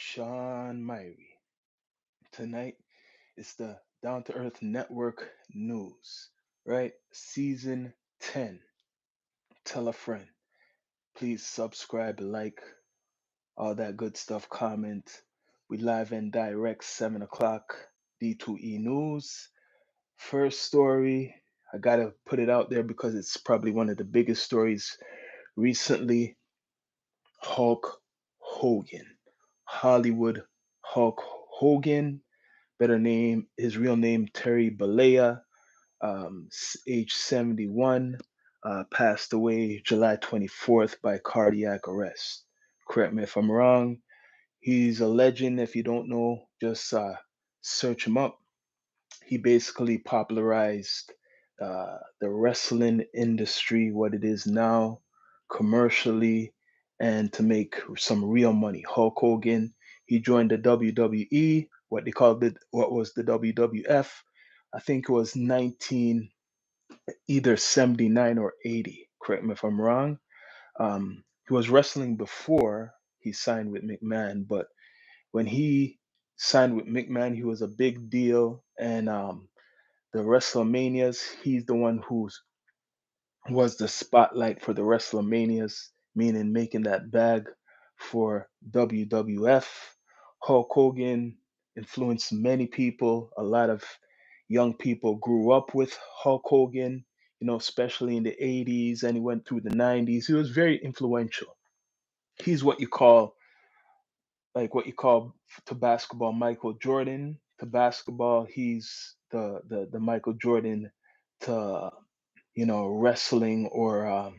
Sean Myrie. Tonight it's the Down to Earth Network news, right? Season 10. Tell a friend. Please subscribe, like, all that good stuff, comment. We live and direct 7 o'clock, D2E News. First story, I gotta put it out there because it's probably one of the biggest stories recently. Hulk Hogan. Hollywood Hulk Hogan, better name, his real name, Terry Balea, age 71, passed away July 24th by cardiac arrest. Correct me if I'm wrong. He's a legend. If you don't know, just search him up. He basically popularized the wrestling industry, what it is now, commercially, and to make some real money. Hulk Hogan, he joined the WWE, what they called it, what was the WWF. I think it was 19, either 79 or 80. Correct me if I'm wrong. He was wrestling before he signed with McMahon, but when he signed with McMahon, he was a big deal, and the WrestleManias. He's the one who was the spotlight for the WrestleManias, meaning making that bag for WWF. Hulk Hogan influenced many people. A lot of young people grew up with Hulk Hogan, especially in the 80s, and he went through the 90s. He was very influential. He's what you call to basketball Michael Jordan. To basketball, he's the Michael Jordan to wrestling or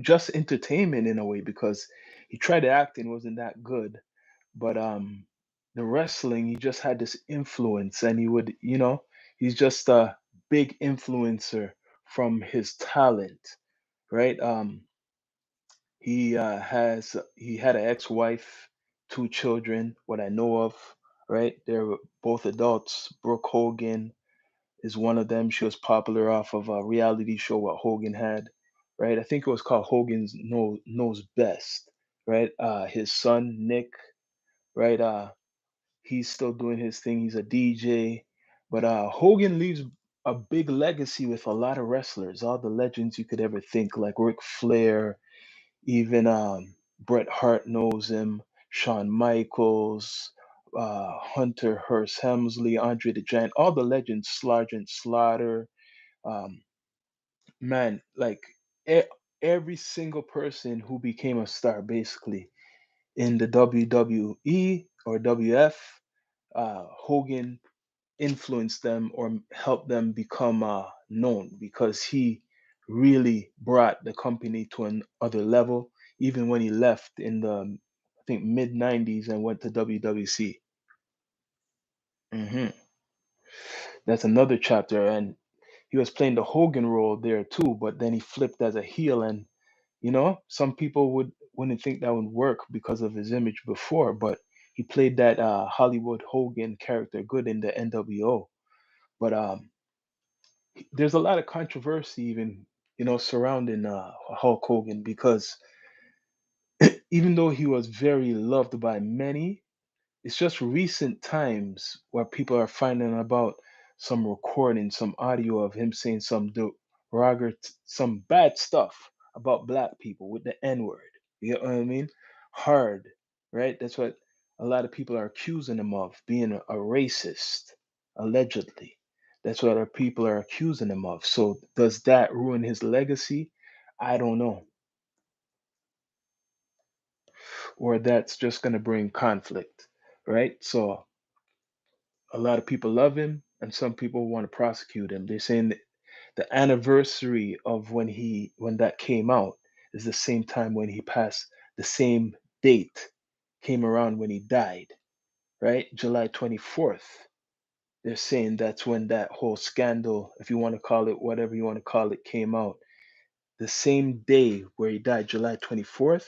just entertainment in a way because he tried acting, wasn't that good, but the wrestling, he just had this influence, and he's just a big influencer from his talent, right? He had an ex-wife, two children, what I know of, right? They're both adults. Brooke Hogan is one of them. She was popular off of a reality show what Hogan had, right? I think it was called Hogan's Knows Best, right? His son Nick, right? He's still doing his thing. He's a DJ, but Hogan leaves a big legacy with a lot of wrestlers, all the legends you could ever think, like Ric Flair, even Bret Hart knows him, Shawn Michaels, Hunter Hearst Helmsley, Andre the Giant, all the legends, Sergeant Slaughter, um, man, like e- every single person who became a star basically in the WWE or WF, Hogan influenced them or helped them become known because he really brought the company to another level, even when he left in the, I think, mid 90s and went to WWC. hmm That's another chapter. And he was playing the Hogan role there too, but then he flipped as a heel. And some people wouldn't think that would work because of his image before, but he played that Hollywood Hogan character good in the NWO. But there's a lot of controversy even surrounding Hulk Hogan because even though he was very loved by many, it's just recent times where people are finding about some recording, some audio of him saying some bad stuff about black people with the N word. You know what I mean? Hard, right? That's what a lot of people are accusing him of, being a racist, allegedly. That's what our people are accusing him of. So does that ruin his legacy? I don't know. Or that's just going to bring conflict, right? So a lot of people love him and some people want to prosecute him. They're saying that the anniversary of when that came out is the same time when he passed, the same date came around when he died, right? July 24th. They're saying that's when that whole scandal, if you want to call it whatever you want to call it, came out. The same day where he died, July 24th.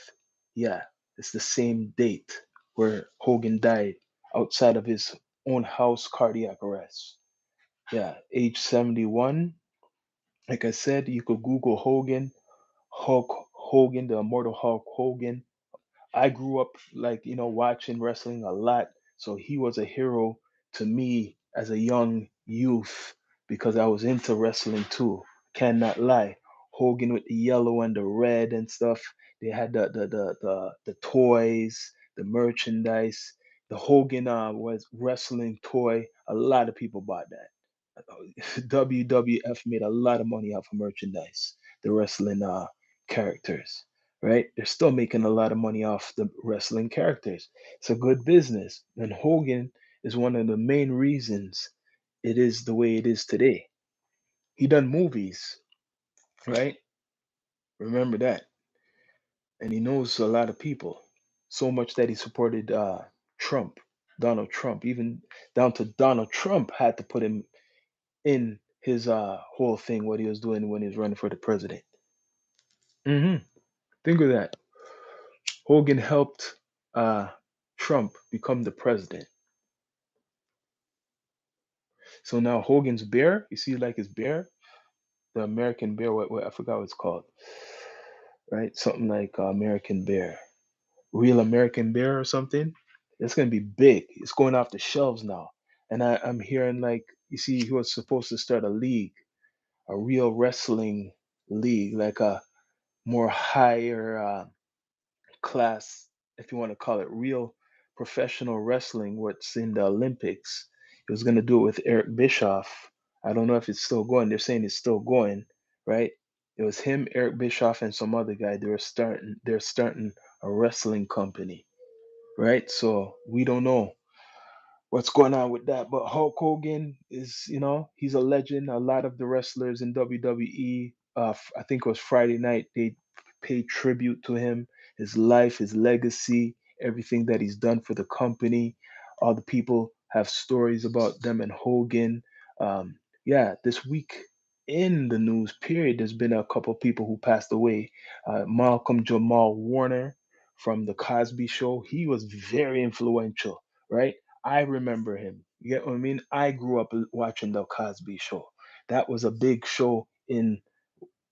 Yeah, it's the same date where Hogan died outside of his own house, cardiac arrest. Yeah, age 71. Like I said, you could Google Hogan, Hulk Hogan, the immortal Hulk Hogan, I grew up like, watching wrestling a lot. So he was a hero to me as a young youth because I was into wrestling too. Cannot lie. Hogan with the yellow and the red and stuff. They had the toys, the merchandise. The Hogan was wrestling toy. A lot of people bought that. WWF made a lot of money off of merchandise, the wrestling characters, right? They're still making a lot of money off the wrestling characters. It's a good business. And Hogan is one of the main reasons it is the way it is today. He done movies, right? Remember that. And he knows a lot of people. So much that he supported Trump, Donald Trump, even down to Donald Trump had to put him in his whole thing, what he was doing when he was running for the president. hmm Think of that. Hogan helped uh, Trump become the president. So now Hogan's bear, you see, like his bear, the American bear. What I forgot what it's called, right? Something like American bear, real American bear or something. It's gonna be big. It's going off the shelves now, and I'm hearing like you see, he was supposed to start a league, a real wrestling league, like a more higher class, if you want to call it real professional wrestling, what's in the Olympics. He was going to do it with Eric Bischoff. I don't know if it's still going. They're saying it's still going, right? It was him, Eric Bischoff, and some other guy. They're starting a wrestling company, right? So we don't know what's going on with that. But Hulk Hogan is, he's a legend. A lot of the wrestlers in WWE, I think it was Friday night, they paid tribute to him, his life, his legacy, everything that he's done for the company. All the people have stories about them and Hogan. Yeah, this week in the news period, there's been a couple people who passed away. Malcolm Jamal Warner from the Cosby Show, he was very influential, right? I remember him. You get what I mean? I grew up watching the Cosby Show. That was a big show in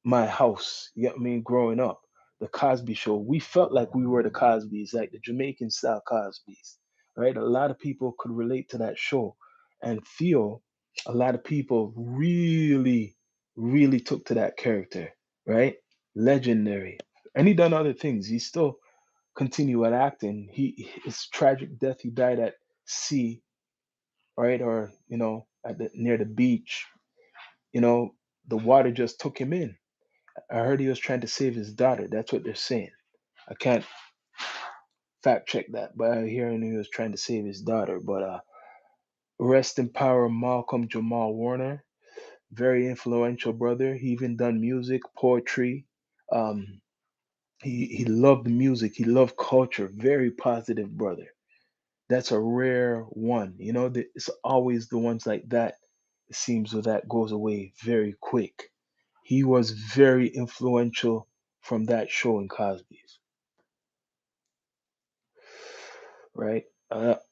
my house. You get what I mean? Growing up, the Cosby Show. We felt like we were the Cosbys, like the Jamaican style Cosbys, right? A lot of people could relate to that show and feel a lot of people really, really took to that character, right? Legendary. And he done other things. He still continue at acting. His tragic death. He died at sea, right, or at near the beach. You know, the water just took him in. I heard he was trying to save his daughter. That's what they're saying. I can't fact check that, but I hear he was trying to save his daughter. But rest in power, Malcolm Jamal Warner. Very influential brother. He even done music, poetry. Um, he loved music. He loved culture. Very positive brother. That's a rare one. It's always the ones like that. It seems that goes away very quick. He was very influential from that show in Cosby's, right?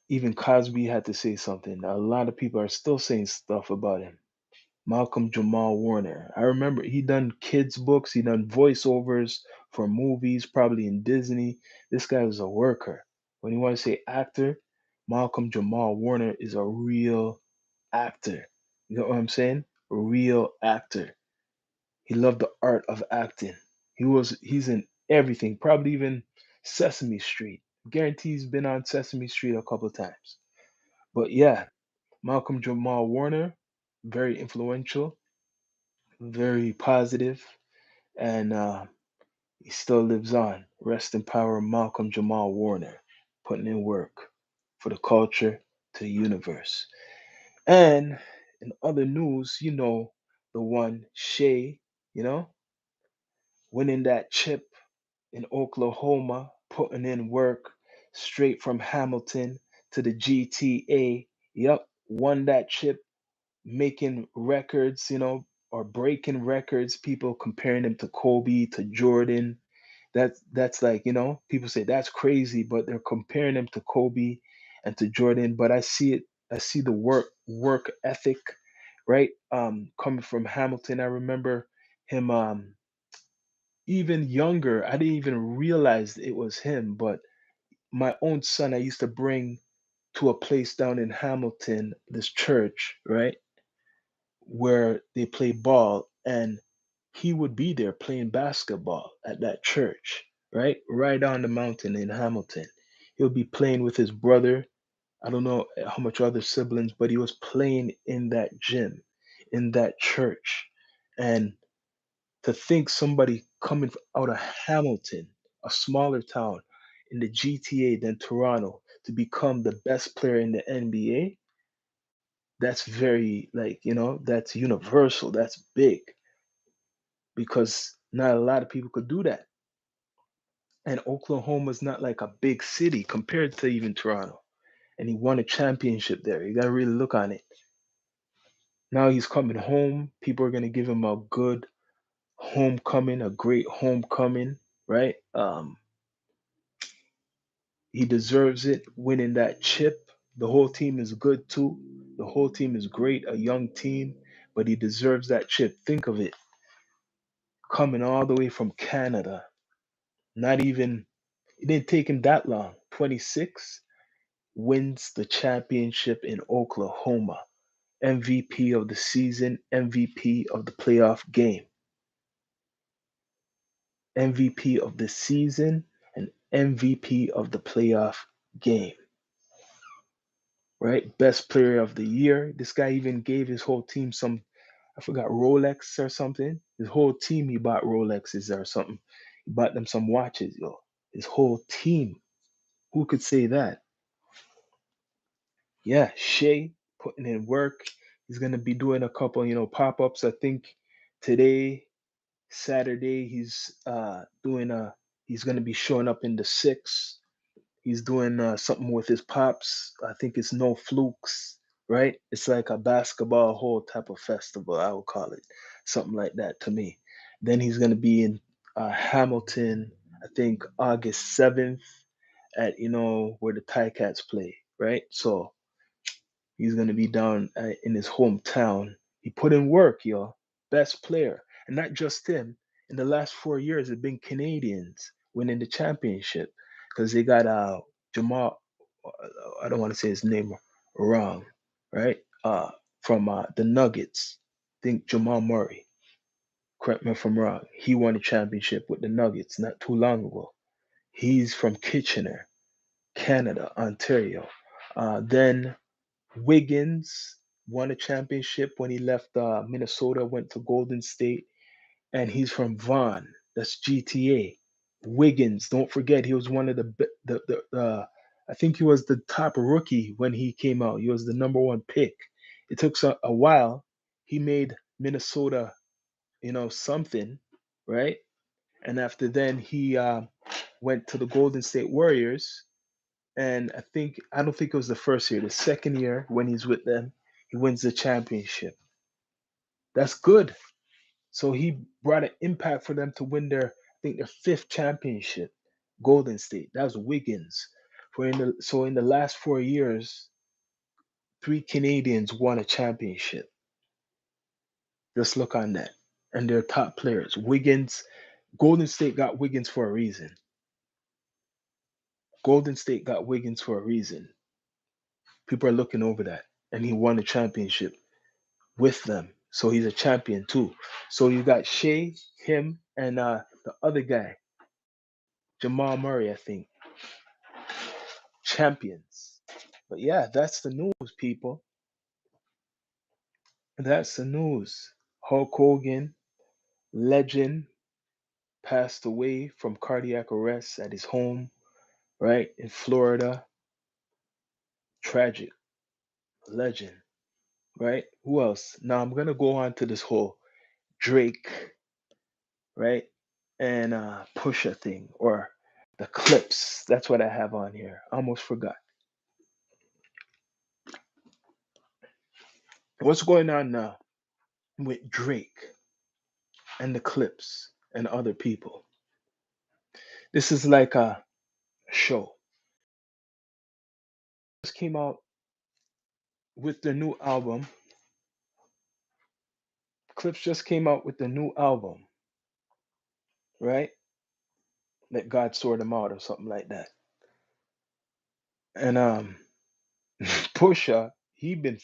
Even Cosby had to say something. A lot of people are still saying stuff about him. Malcolm Jamal Warner. I remember he done kids books, he done voiceovers for movies, probably in Disney. This guy was a worker. When you want to say actor, Malcolm Jamal Warner is a real actor. You know what I'm saying? A real actor. He loved the art of acting. He's in everything, probably even Sesame Street. Guarantee he's been on Sesame Street a couple times. But yeah, Malcolm Jamal Warner, very influential, very positive, and he still lives on. Rest in power, Malcolm Jamal Warner, putting in work for the culture to the universe. And in other news, the one Shay, you know, winning that chip in Oklahoma, putting in work straight from Hamilton to the GTA. Yep, won that chip, making records, or breaking records. People comparing him to Kobe, to Jordan. That's like, people say that's crazy, but they're comparing him to Kobe and to Jordan. But I see it, I see the work ethic, right? Coming from Hamilton. I remember him even younger. I didn't even realize it was him, but my own son, I used to bring to a place down in Hamilton, this church, right, where they play ball, and he would be there playing basketball at that church, right on the mountain in Hamilton. He would be playing with his brother. I don't know how much other siblings, but he was playing in that gym, in that church. And to think somebody coming out of Hamilton, a smaller town in the GTA than Toronto, to become the best player in the NBA, that's very, like, that's universal. That's big because not a lot of people could do that. And Oklahoma's not like a big city compared to even Toronto. And he won a championship there. You got to really look on it. Now he's coming home. People are going to give him a good homecoming, a great homecoming, right? He deserves it, winning that chip. The whole team is good too. The whole team is great, a young team, but he deserves that chip. Think of it, coming all the way from Canada. Not even, it didn't take him that long. 26, wins the championship in Oklahoma. MVP of the season, MVP of the playoff game, MVP of the season, and MVP of the playoff game, right? Best player of the year. This guy even gave his whole team some, I forgot, Rolex or something. His whole team, he bought Rolexes or something. He bought them some watches, yo. His whole team. Who could say that? Yeah, Shea putting in work. He's gonna be doing a couple, pop-ups. I think today, Saturday, he's gonna be showing up in the six. He's doing something with his pops. I think it's No Flukes, right? It's like a basketball whole type of festival, I would call it. Something like that to me. Then he's gonna be in Hamilton, I think August 7th at where the Ticats play, right? So he's gonna be down in his hometown. He put in work, yo. Best player, and not just him. In the last 4 years, it's been Canadians winning the championship because they got Jamal. I don't want to say his name wrong, right? From the Nuggets. I think Jamal Murray. Correct me if I'm wrong. He won a championship with the Nuggets not too long ago. He's from Kitchener, Canada, Ontario. Then Wiggins won a championship when he left Minnesota, went to Golden State, and he's from Vaughan. That's GTA. Wiggins, don't forget, he was one of I think he was the top rookie when he came out. He was the number one pick. It took a while. He made Minnesota, something, right? And after then, he went to the Golden State Warriors, and I don't think it was the first year, the second year when he's with them, he wins the championship. That's good. So he brought an impact for them to win their fifth championship. Golden State. That was Wiggins. In the last 4 years, three Canadians won a championship. Just look on that. And they're top players. Wiggins, Golden State got Wiggins for a reason. Golden State got Wiggins for a reason. People are looking over that. And he won a championship with them. So he's a champion too. So you got Shea, him, and the other guy, Jamal Murray, I think, champions. But yeah, that's the news, people. That's the news. Hulk Hogan, legend, passed away from cardiac arrest at his home, right, in Florida. Tragic. Legend, right? Who else? Now I'm gonna go on to this whole Drake, right? And Pusha thing, or the clips. That's what I have on here. I almost forgot. What's going on now with Drake and the clips and other people? This is like a show. Just came out with the new album. Clips just came out with the new album, right? Let God sort them out or something like that. And Pusha, he been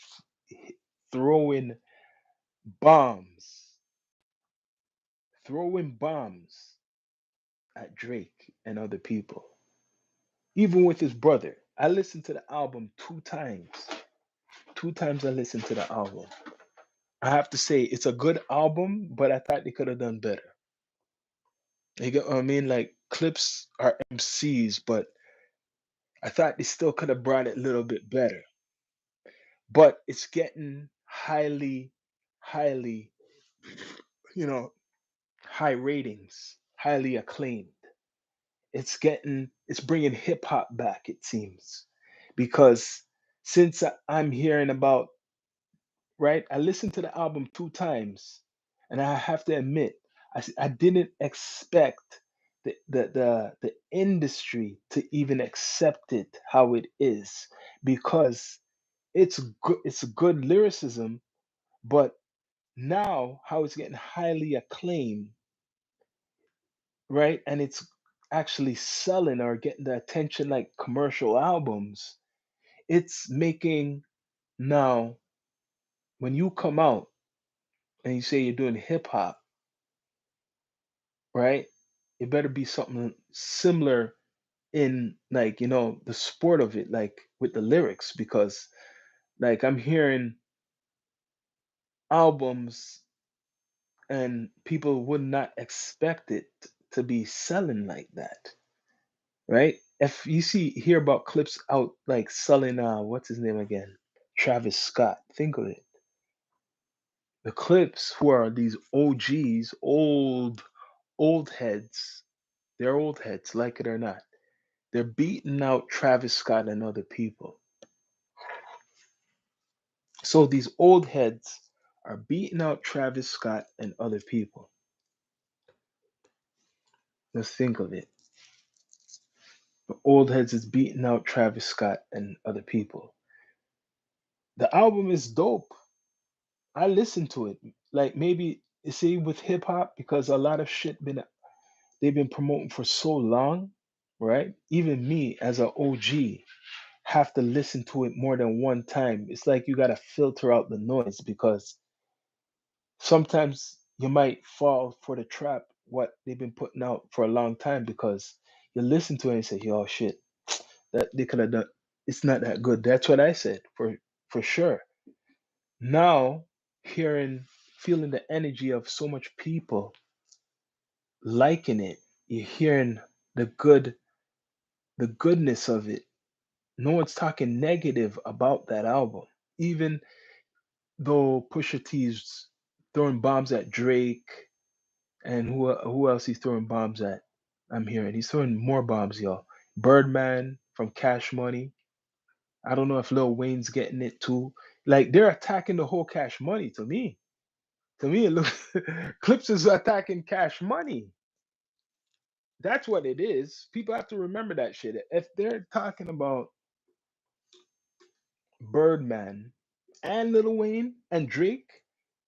throwing bombs, throwing bombs at Drake and other people, even with his brother. I listened to the album 2 times. 2 times I listened to the album. I have to say it's a good album, but I thought they could have done better. You get what I mean? Like Clips are MCs, but I thought they still could have brought it a little bit better. But it's getting highly, you know, high ratings, highly acclaimed. It's bringing hip hop back, it seems, because since I'm hearing about, right, I listened to the album 2 times, and I have to admit, I didn't expect the industry to even accept it how it is, because it's good lyricism, but now how it's getting highly acclaimed, right? And it's actually selling or getting the attention like commercial albums. It's making now when you come out and you say you're doing hip hop, right? It better be something similar in, like, the sport of it, like with the lyrics, because like I'm hearing albums and people would not expect it to be selling like that, right? If you hear about Clips out like selling, what's his name again? Travis Scott. Think of it. The Clips, who are these OGs, old heads. They're old heads, like it or not. They're beating out Travis Scott and other people. So these old heads are beating out Travis Scott and other people. Let's think of it. The old heads is beating out Travis Scott and other people. The album is dope. I listen to it. Like, maybe you see with hip hop, because a lot of shit been they've been promoting for so long, right? Even me as an OG have to listen to it more than one time. It's like you gotta filter out the noise, because sometimes you might fall for the trap what they've been putting out for a long time, because you listen to it and say, "Yo, shit, that they could have done. It's not that good." That's what I said for sure. Now, feeling the energy of so much people liking it, you're hearing the the goodness of it. No one's talking negative about that album, even though Pusha T's throwing bombs at Drake, and who else he's throwing bombs at. I'm hearing he's throwing more bombs, y'all. Birdman from Cash Money. I don't know if Lil Wayne's getting it too. Like, they're attacking the whole Cash Money to me. To me, it looks Clips is attacking Cash Money. That's what it is. People have to remember that shit. If they're talking about Birdman and Lil Wayne and Drake,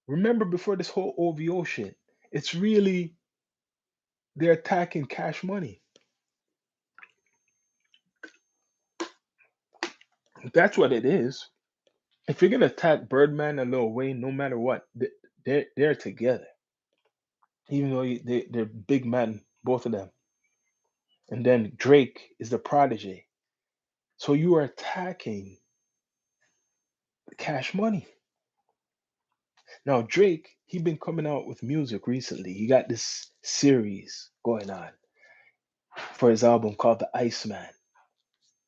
remember before this whole OVO shit, it's really they're attacking Cash Money. That's what it is. If you're gonna attack Birdman and Lil Wayne, no matter what, they're together. Even though they're big men, both of them. And then Drake is the prodigy. So you are attacking Cash Money. Now Drake, he been coming out with music recently. He got this series going on for his album called The Iceman.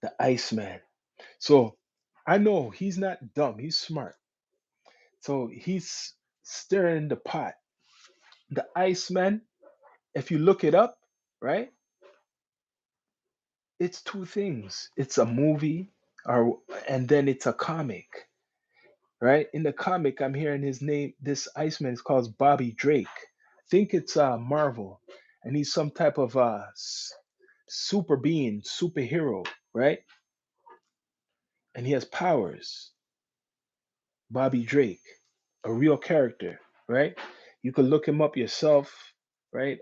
The Iceman. So I know he's not dumb. He's smart. So he's stirring the pot. The Iceman, if you look it up, right? It's two things. It's a movie, or and then it's a comic, right? In the comic, I'm hearing his name. This Iceman is called Bobby Drake. I think it's Marvel, and he's some type of super being, superhero, right? And he has powers. Bobby Drake, a real character, right? You could look him up yourself, right?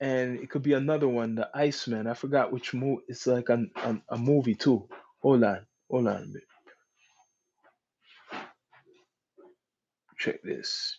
And it could be another one, the Iceman. I forgot which movie. It's like a movie too. hold on a bit. Check this.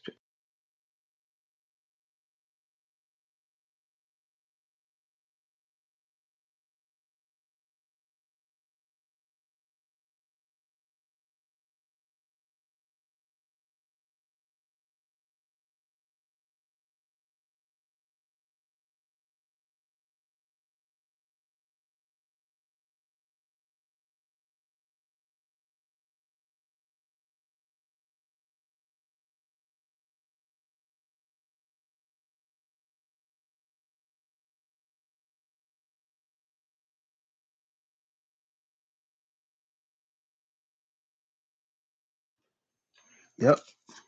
Yep.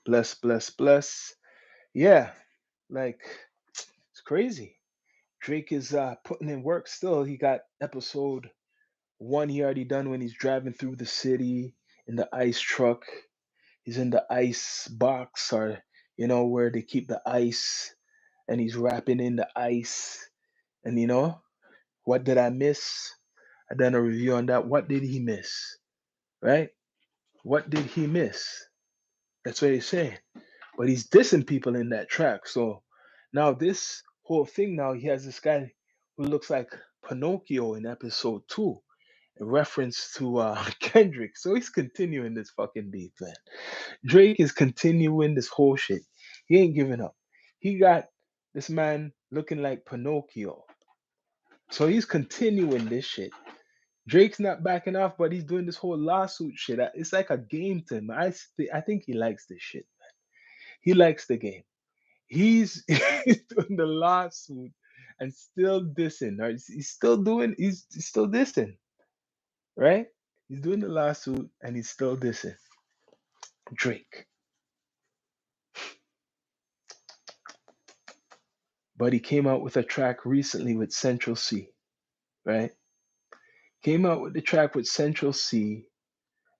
Bless, bless, bless. Yeah, like it's crazy. Drake is putting in work still. He got episode one he already done when he's driving through the city in the ice truck. He's in the ice box or where they keep the ice and he's rapping in the ice. And what did I miss? I done a review on that. What did he miss? Right? What did he miss? That's what he's saying. But he's dissing people in that track. So now this whole thing now he has this guy who looks like Pinocchio in episode two, in reference to Kendrick. So he's continuing this fucking beef, man. Drake is continuing this whole shit. He ain't giving up. He got this man looking like Pinocchio. So he's continuing this shit. Drake's not backing off, but he's doing this whole lawsuit shit. It's like a game to him. I think he likes this shit. He likes the game. He's, he's doing the lawsuit and still dissing. Right? He's still dissing, right? He's doing the lawsuit and he's still dissing. Drake. But he came out with a track recently with Central C, right? Came out with the track with Central C,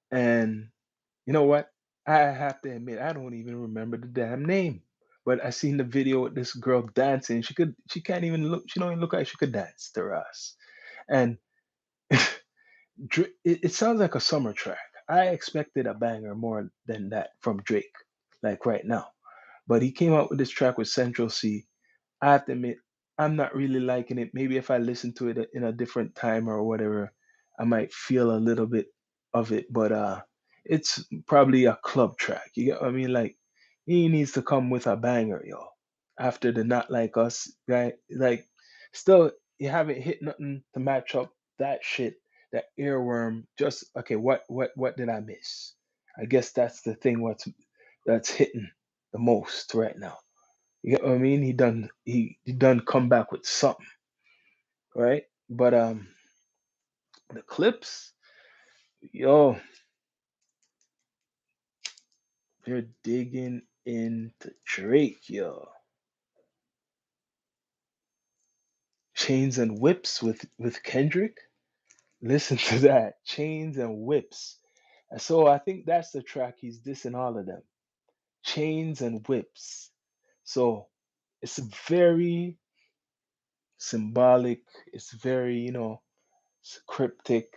and you know what? I have to admit, I don't even remember the damn name. But I seen the video with this girl dancing. She can't even look. She don't even look like she could dance to us. And it sounds like a summer track. I expected a banger more than that from Drake, like right now. But he came out with this track with Central C. I have to admit, I'm not really liking it. Maybe if I listen to it in a different time or whatever, I might feel a little bit of it. But it's probably a club track. You get what I mean? Like he needs to come with a banger, yo. After the Not Like Us guy, like still you haven't hit nothing to match up that shit, that earworm. Just okay, what did I miss? I guess that's the thing that's hitting the most right now. You get what I mean? He done come back with something, right? But the clips, yo, they're digging into Drake, yo. Chains and Whips with Kendrick. Listen to that. Chains and Whips. And so I think that's the track he's dissing all of them. Chains and Whips. So it's very symbolic. It's very, cryptic.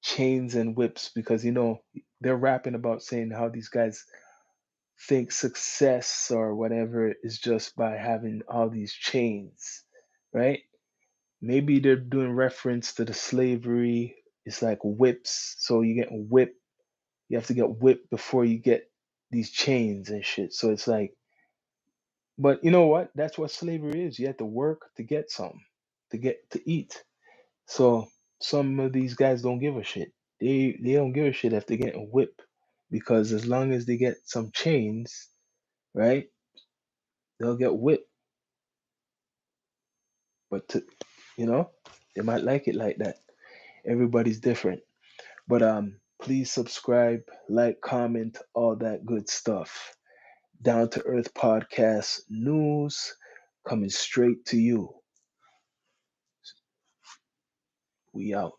Chains and whips because they're rapping about saying how these guys think success or whatever is just by having all these chains, right? Maybe they're doing reference to the slavery. It's like whips, so you get whipped. You have to get whipped before you get these chains and shit. So it's like, but you know what? That's what slavery is. You have to work to get something, to get to eat. So some of these guys don't give a shit. They don't give a shit if they get a whip because as long as they get some chains, right, they'll get whipped. But you know, they might like it like that. Everybody's different. But please subscribe, like, comment, all that good stuff. Down to Earth Podcast news coming straight to you. We out.